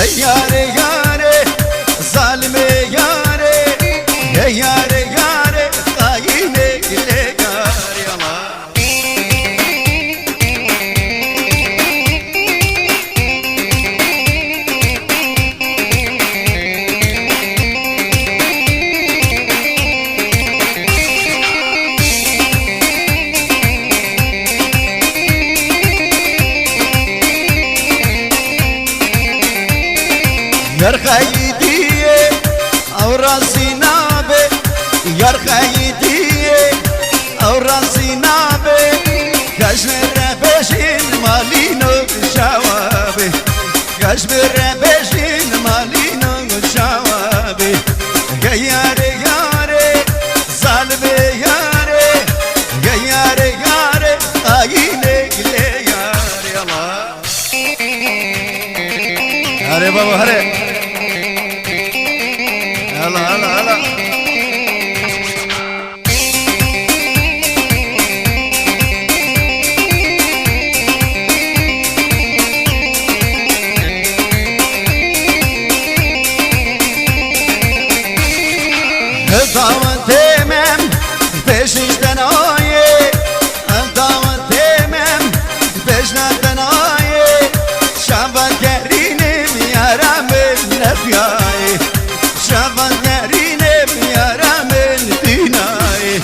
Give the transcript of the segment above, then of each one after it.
yare yare zalime yare yare yare ayine ile yare ama yar khaydiye aurasinabe yar khaydiye aurasinabe kashmir beshin malino shawabe kashmir beshin malino shawabe yare yare zalme yare yare yare ayine gile yare Allah hare baba hare هلا هلا هلا دعوت تمام peşinden aye davet temem peşinden aye şaban kerinim yaramın nefyayı şaban kerinim yaramın dinayı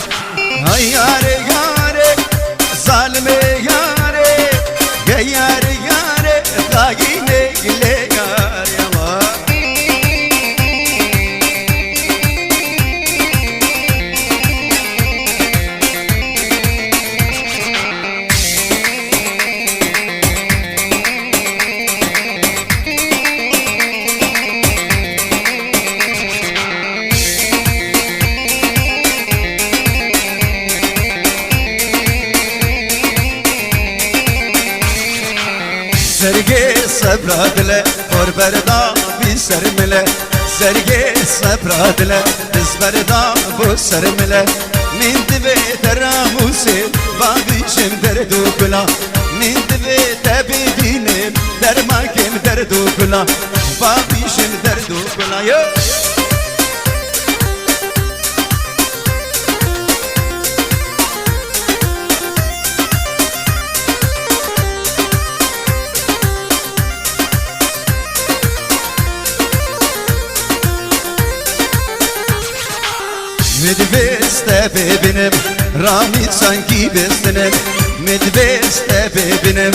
ay yare yare zalime yare yare yare kagine gile yare ama Serge sabradle korberda bir sermile Serge sabradle dizberda bu sermile Nindi ve teramuse babişim derdu kula Nindi ve tebidinim dermakim derdu kula Babişim derdu kula yo Medveste bebenim Rami sanki beslenim Medveste bebenim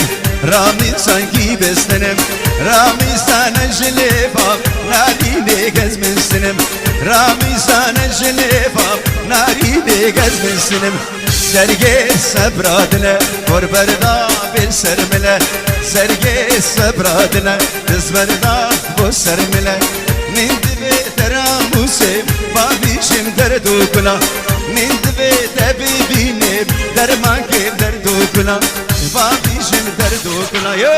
Rami sanki beslenim Rami sana jilebab Narine gezmişsinim Rami sana jilebab Narine gezmişsinim Serge sabradine Korberda bir sermile Serge sabradine Dizberda bu sermile Nindi ve teramuse babişim derdu kula Nindi ve tebibinim dermakim derdu kula Babişim derdu kula yo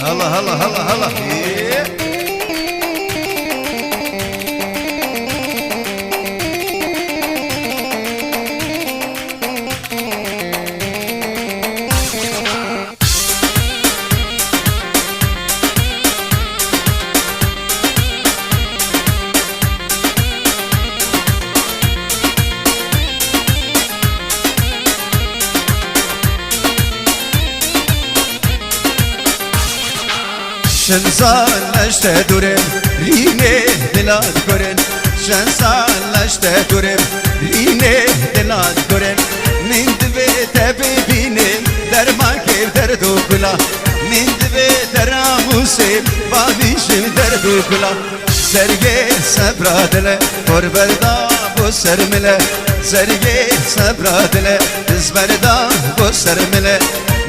Allah Allah Allah Allah Şensalleşte durem, rine dilat gören Şensalleşte durem, rine dilat gören Nindi ve tebibinim, dermakev derdu kula Nindi ve teramuse, babişim derdu kula Serge sabradile, korberda bu sermile Serge sabradile, dizberda bu sermile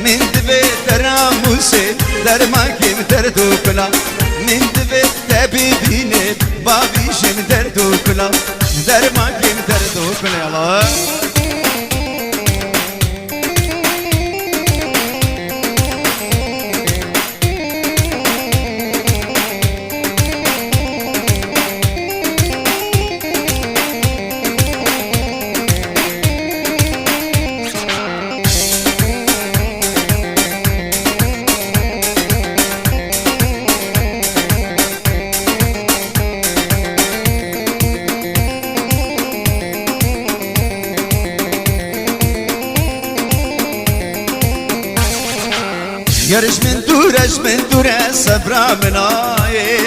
Nindi ve teramuse, dermakim derdu kula Nindi ve tebibinim, babişim derdu kula Dermakim derdu kula Allah يارش من دورة صبرا مناي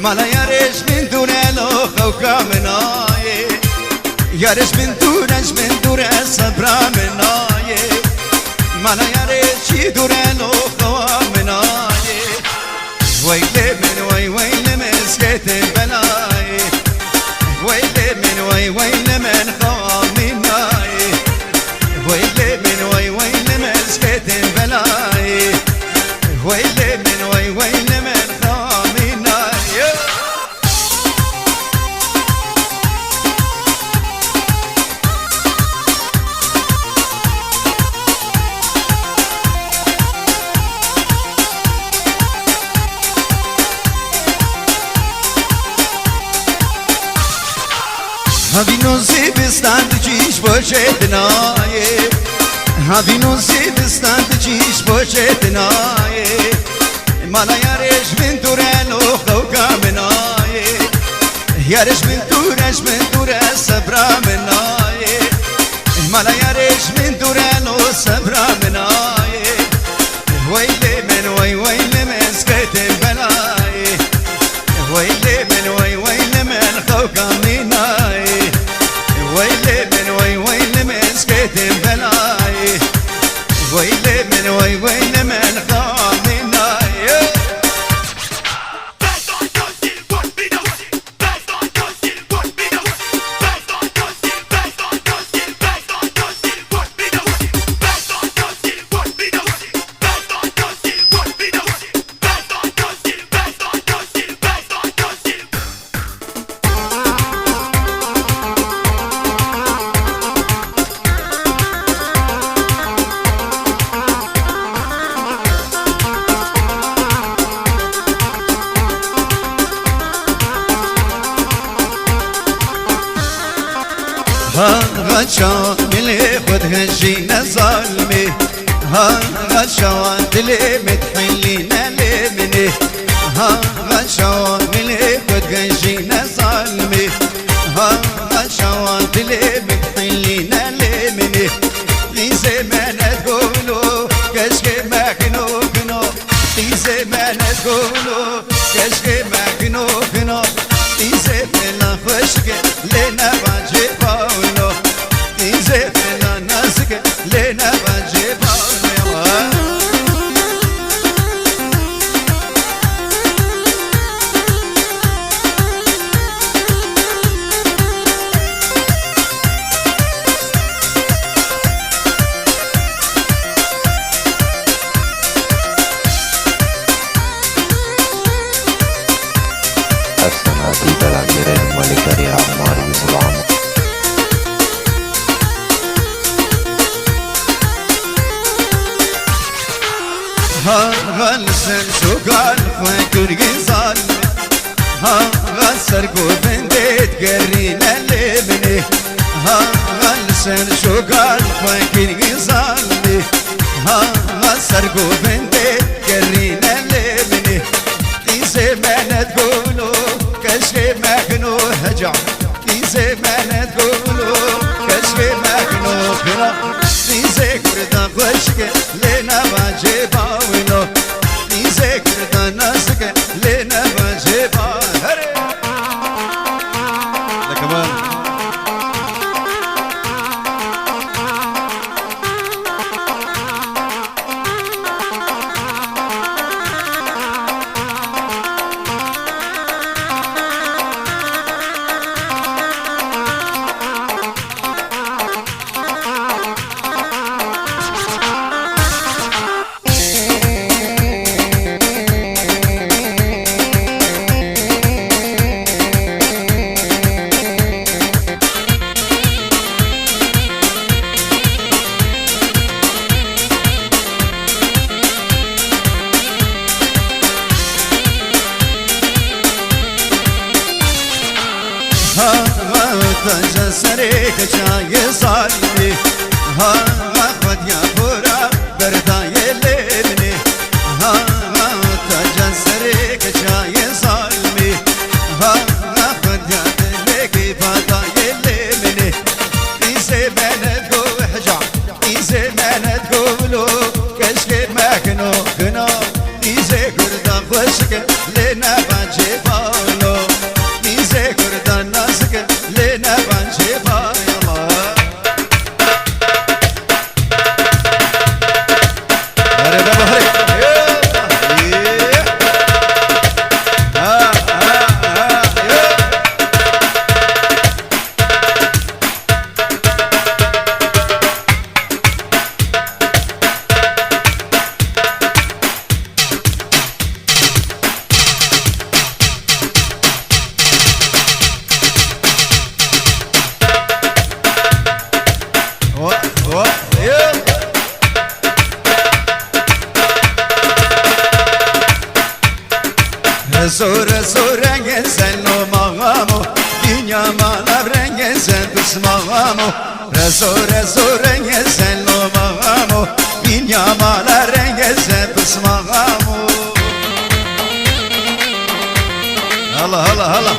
مالا يارش من دورة لو خوكا مناي يارش من دورة صبرا مناي مالا يارش دورة لو خوكا مناي ويلي من ويلي من سكت بلاي ويلي من ويلي من خوامناي ويلي من ويلي من سكت بلاي ويلي من ويلي من خوامناي هاوینو زیبستان دچیش باشه دنایه هاوینو زیبستان دچیش باشه دنایه مالا یارش من دورنو خوکا منایه یارش من دوره صبرا منایه مالا یارش من دورنو صبرا منایه ویلی من ویلی من سکت بلایه ویلی من ویلی من خوکا منایه ويلي من ويلي من سكت بلاي ويلي من ويلي من خامناي ها غشان اللي خد هجينا ظالمي ها غشان اللي متحلينا لمني ها غشان اللي خد هجينا ظالمي ها غشان اللي متحلينا لمني في زمان تقولوا كشك ما كنو في زمان تقولوا كشك ما كنو في زمان خشك لنا واجبه زفنا ناسك لنا واجبها السناتي بلاغيرين ولكري عمار يوسف عمر ها غلسن شو قال فكر قصال ها غسر قوبن بيت قرينا لبني ها غلسن شو قال فكر قصال ها غسر قوبن بيت قرينا لبني في زمان تقولوا كشف مكنو هجع في زمان تقولوا كشف مكنو خلا في ذكر دخشك لنا واجبا ولو في ذكر دناسك لنا واجبا لكمان Resul Resul renge sen o mağamo Dünya mala renge sen pısmağamo Resul Resul renge sen o mağamo Dünya mala renge sen pısmağamo Allah Allah Allah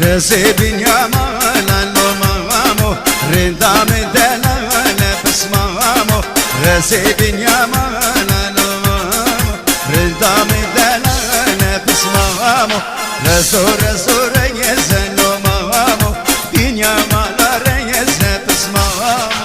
Rezebin yamalan o mağamo Rindami delane pısmağamo Rezebin yamalan o mağamo Rindami delane pısmağamo Resul Resul reyezen o mağamo Dünya mala reyezen pısmağamo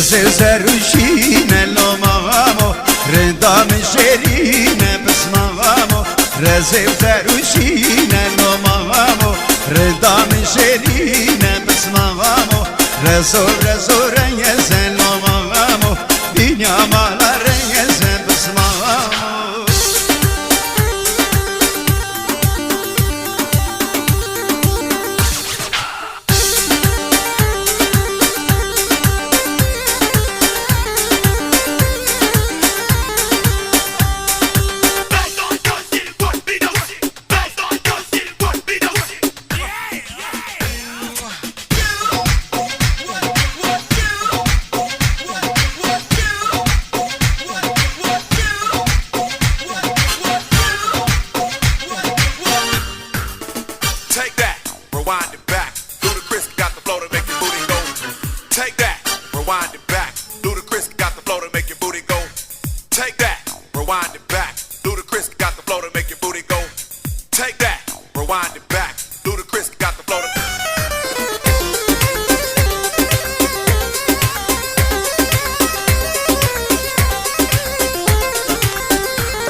Rezel zeruşine lo mağamo Rendami şerine pısmağamo Rezel zeruşine lo mağamo Rendami şerine pısmağamo Resul Resul reyezen lo mağamo Dünya mala reyezen pısmağamo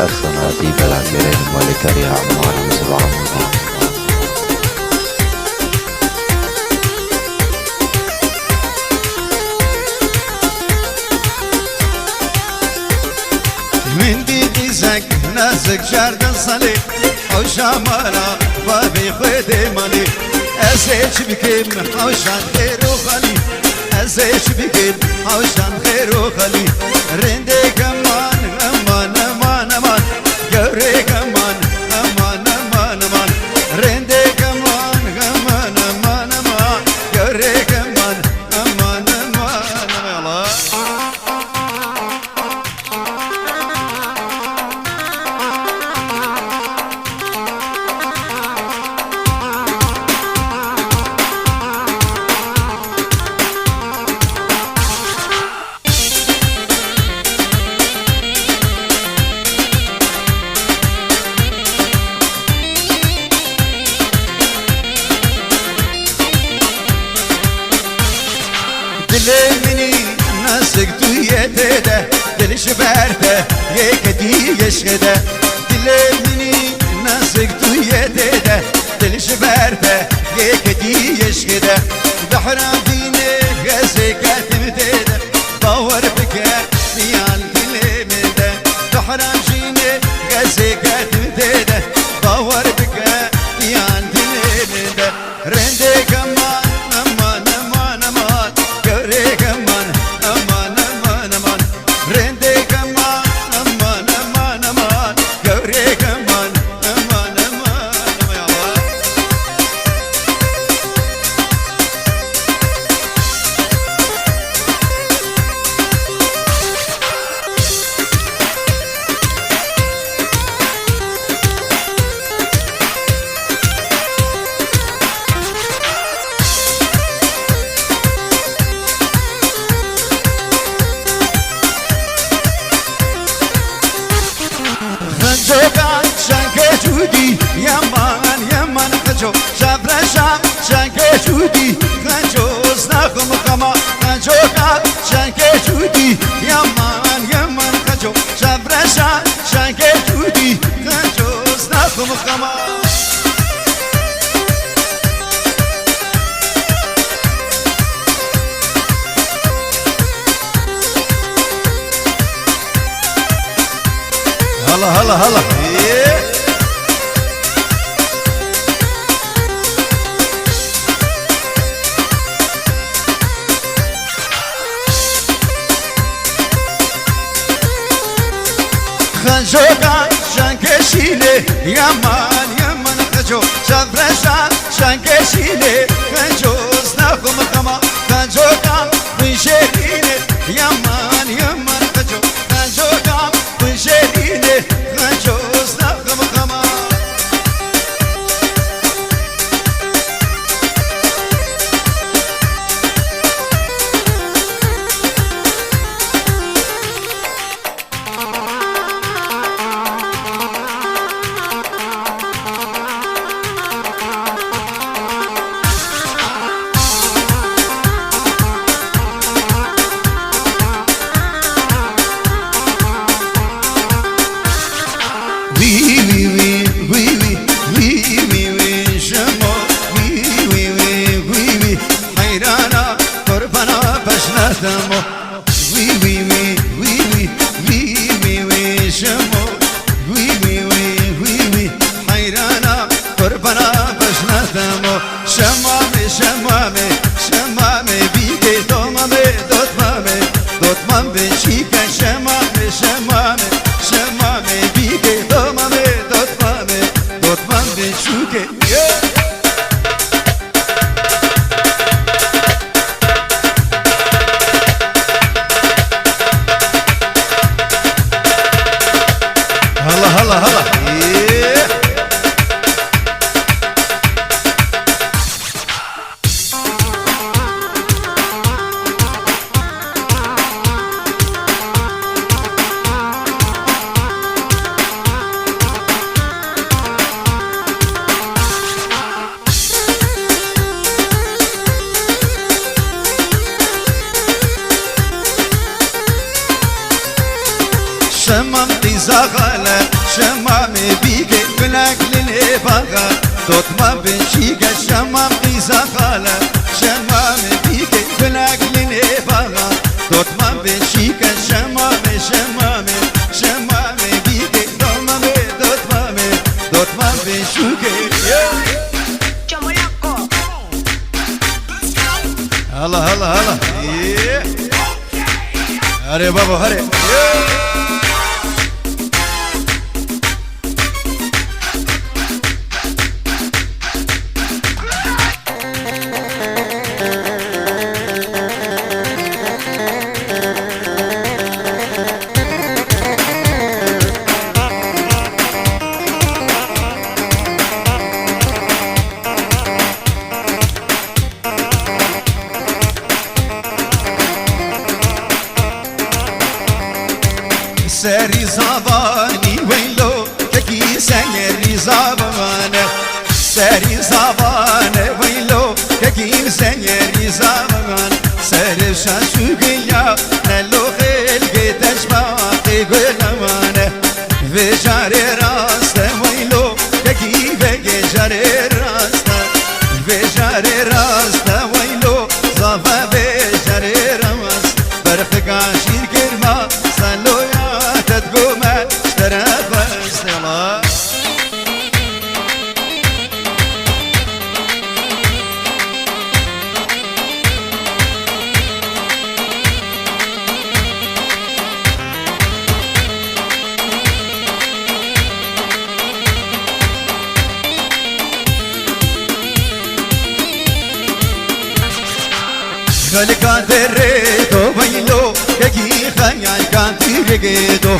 الصناديق العميرين الملكة عمار يوسف عمودي من دیدی زنگ نزک جردن سالی حوشا مالا بابی خودی مالی ازش بکیم حوشان خیرو خالی ازش بکیم حوشان خیرو خالی رنده کمان امان امان امان گوره کمان امان امان امان رنده کمان امان امان امان گوره کمان امان امان امان دلمني ناسك تويته دلش برده يكدي يشهده دلمني ناسك تويته دلش برده يكدي يشهده بحرام ديني غزك تمتده باور بك نيال دلمده بحرام جيني غزك تمتده باور بك نيال دلمده رنده كمان امان امان امان هلا هلا هلا خنجوكا شنكشيني يمان يمان خنجو شفرشا شنكشيني خنجوز نخم خما خنجوكا بنشيني يمان يمان خنجو خنجوكا بنشيني خنجوز نخم خما شمام تزغلا شمام بيك بلاك للبغا دوت ما بنشيك شمام تزغلا شمام بيك بلاك للبغا دوت ما بنشيك شمام شمام شمام بيك دوت ما بنشيك هلا هلا هلا هري بابا هري سری زبانی ویلو تکی سری زبانه سری زبانه ویلو تکی سری زبان سر شاشوگیا نلو خلق تشباقی گلمانه و جاره راست ویلو تکی بگه جاره راست و جاره راست ویلو زبا به جاره راست برفقا شیر کرما سلویا تقوم اشترى باستلا خلقا دريتو ويلو كي خيال كان تيريتو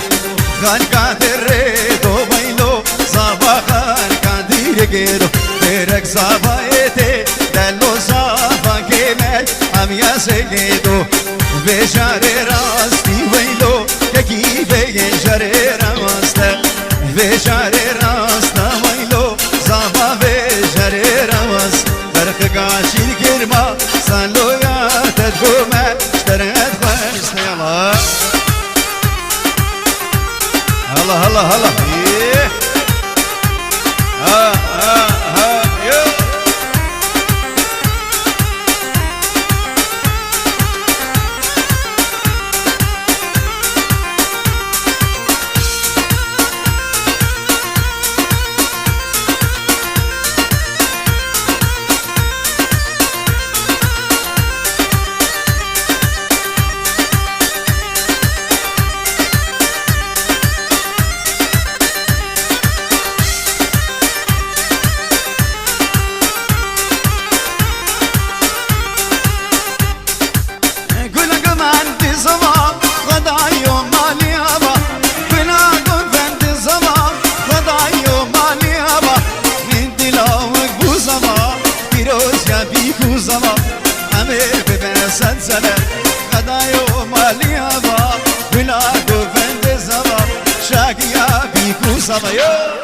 خلقا دريتو ويلو صباحا كان تيريتو تيرك صبايتي دلو صبا كيمل عم يسيتو بشاري راستي ويلو كي بيجري راستا بشاري راستا ويلو صبا بيجري راس برق قاشي الكرما صلوا تدقوم اشتريت خمس يلا هلا هلا هلا ها ها ها يو ببن سلسلة غدايو مالي هوا بلا قفن زبا شاقيا بيكو صبايو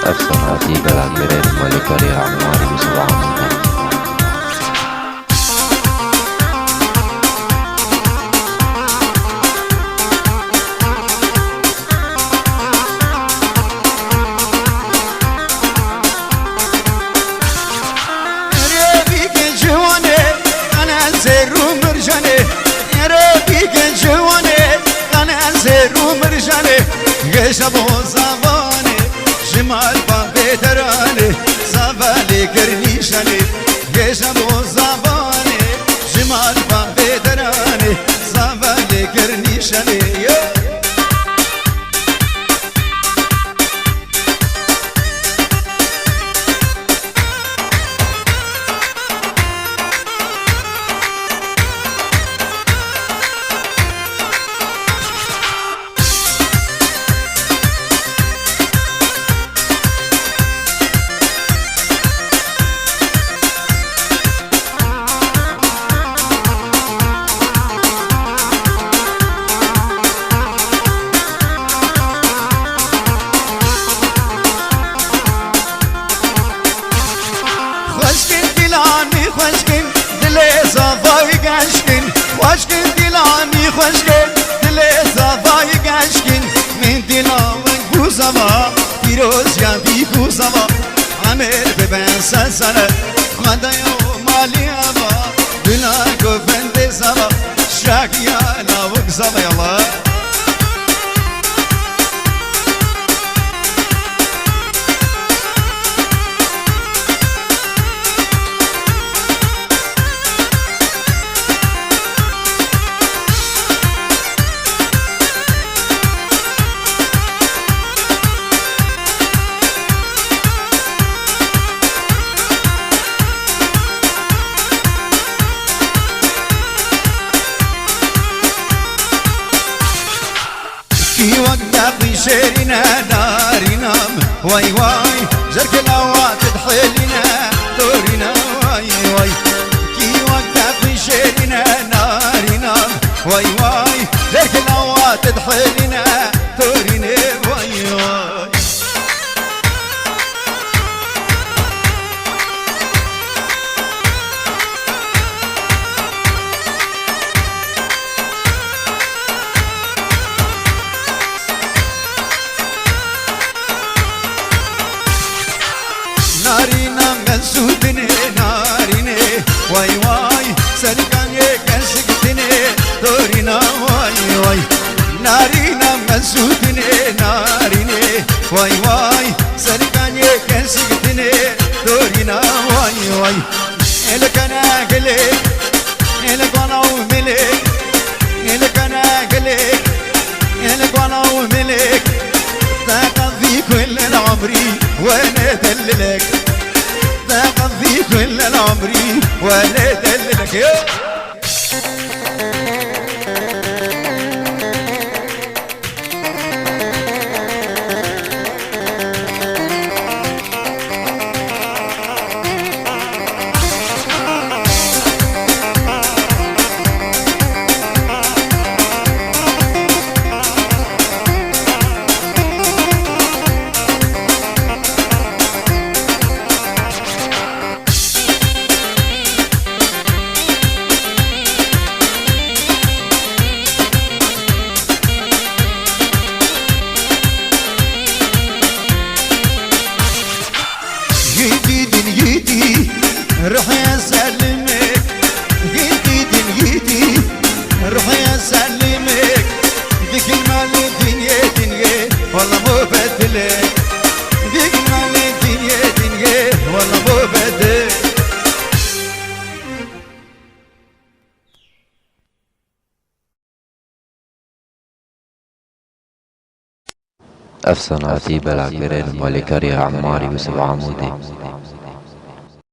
أرسل بلا أمير الملك عليها عماري بسبعة شبو زباني جمال بابي دراني زبالي كرنيشاني شبو زباني جمال بابي دراني زبالي كرنيشاني خوشگin dilani خوشگin dile zavay gençkin min dilavın guzava piroz ya bi guzava amir beben sensene kadayo mali ava bina gofende zava şakiya lavuk zava yallah في وقت في شيرنا دارنا واي واي زرك الأوقات تحيلنا دورنا واي واي في وقت في شيرنا دارنا واي واي زرك الأوقات تحيلنا دورنا واي واي نارينا مسودني ناريني واي واي سرقاني كسكتني دورينا واي واي نارينا مسودني ناريني واي واي سرقاني كسكتني دورينا واي واي إلك أنا قلك إلك أنا وملك إلك أنا قلك إلك أنا وملك تقضي كل عمري وانا دللك تقضي كل عمري وانا دللك روحي اسلمك جيتي دنيتي روحي اسلمك ديك المال دنيا دنيا والله مو بدلك ديك المال دنيا دنيا والله مو بدلك أفسنا عتيب العقرين الملكري عمار يوسف عمودي